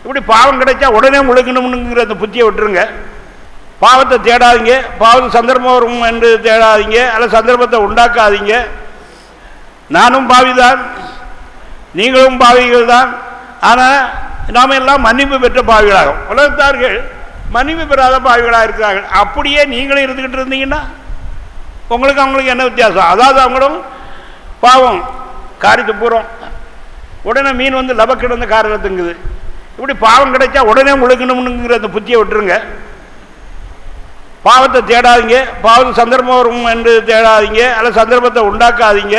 இப்படி பாவம் கிடைச்சா உடனே முழுக்கணும்னுங்கிற அந்த புத்தியை விட்டுருங்க. பாவத்தை தேடாதீங்க, பாவத்தை சந்தர்ப்பம் வரும் என்று தேடாதீங்க, அல்ல சந்தர்ப்பத்தை உண்டாக்காதீங்க. நானும் பாவிதான், நீங்களும் பாவிகள் தான். ஆனால் நாம் எல்லாம் மன்னிப்பு பெற்ற பாவிகளாகும். உலகத்தார்கள் மன்னிப்பு பெறாத பாவிகளாக இருக்கிறார்கள். அப்படியே நீங்களும் இருந்துக்கிட்டு இருந்தீங்கன்னா உங்களுக்கு அவங்களுக்கு என்ன வித்தியாசம்? அதாவது அவங்களும் பாவம் காரியத்தை பூரம் உடனே மீன் வந்து லபக்கிடந்த காரில் தங்குது. இப்படி பாவம் கிடைச்சா உடனே முழுக்கணும்னுங்கிற அந்த புத்தியை விட்டுருங்க. பாவத்தை தேடாதீங்க, பாவத்தை சந்தர்ப்பம் வரும் என்று தேடாதீங்க, அல்ல சந்தர்ப்பத்தை உண்டாக்காதீங்க.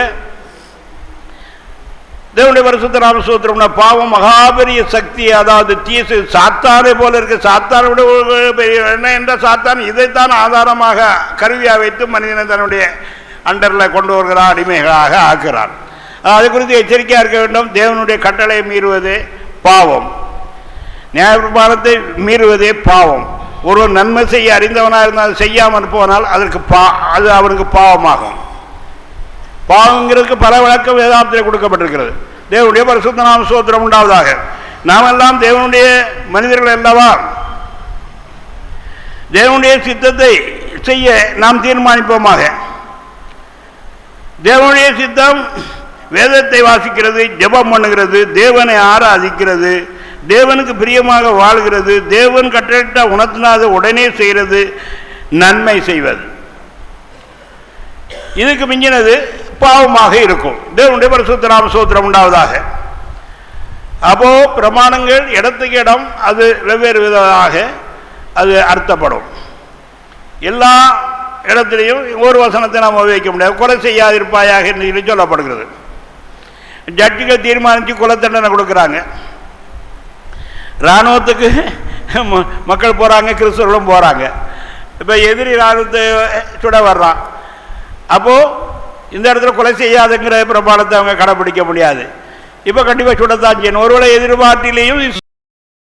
தேவனுடைய பரிசுத்த நாம ஸ்தோத்திரம்னா பாவம் மகாபெரிய சக்தி, அதாவது தீசு சாத்தானை போல இருக்கு. சாத்தானை விட என்ன என்ற சாத்தான் இதைத்தான் ஆதாரமாக கருவியாக வைத்து மனிதனை தன்னுடைய அண்டரில் கொண்டு வருகிறான், அடிமைகளாக ஆக்குறான். அது குறித்து எச்சரிக்கையாக இருக்க வேண்டும். தேவனுடைய கட்டளையை மீறுவதே பாவம், நியாயப்பிரமாணத்தை மீறுவதே பாவம். ஒருவர் நன்மை செய்ய அறிந்தவனாக இருந்தால் செய்யாமல் போனால் அதற்கு அது அவனுக்கு பாவமாகும். பாவங்கிறதுக்கு பல விளக்கம் வேதாந்தத்தில் கொடுக்கப்பட்டிருக்கிறது. தேவனுடைய பரிசுத்த நாம ஸ்தோத்திரம் உண்டாவதாக. நாம் எல்லாம் தேவனுடைய மனிதர்கள் அல்லவா? தேவனுடைய சித்தத்தை செய்ய நாம் தீர்மானிப்போமாக. தேவனுடைய சித்தம் வேதத்தை வாசிக்கிறது, ஜெபம் பண்ணுகிறது, தேவனை ஆராதிக்கிறது, தேவனுக்கு பிரியமாக வாழ்கிறது, தேவன் கட்டளையிட்ட உணர்த்தினாத உடனே செய்கிறது, நன்மை செய்வது. இதுக்கு மிஞ்சினது பாவமாக இருக்கும். தேவனுடைய பரிசுத்த நாம ஸ்தோத்திரம் உண்டாவதாக. அப்போ பிரமாணங்கள் இடத்துக்கு இடம் அது வெவ்வேறு விதமாக அது அர்த்தப்படும். எல்லா இடத்திலையும் ஒரு வசனத்தை நாம் வைக்க முடியாது. கொலை செய்யாதிருப்பாயாக என்று சொல்லப்படுகிறது. ஜட்ஜிகள் தீர்மானித்து கொலை தண்டனை கொடுக்குறாங்க. இராணுவத்துக்கு மக்கள் போகிறாங்க, கிறிஸ்தவர்களும் போகிறாங்க. இப்போ எதிரி இராணுவத்தை சுட வர்றான். அப்போது இந்த இடத்துல கொலை செய்யாதுங்கிற பிரமாணத்தை அவங்க கடைப்பிடிக்க முடியாது. இப்போ கண்டிப்பாக சுடத்தான் செய்யணும். ஒருவேளை எதிர்பார்ட்டிலையும்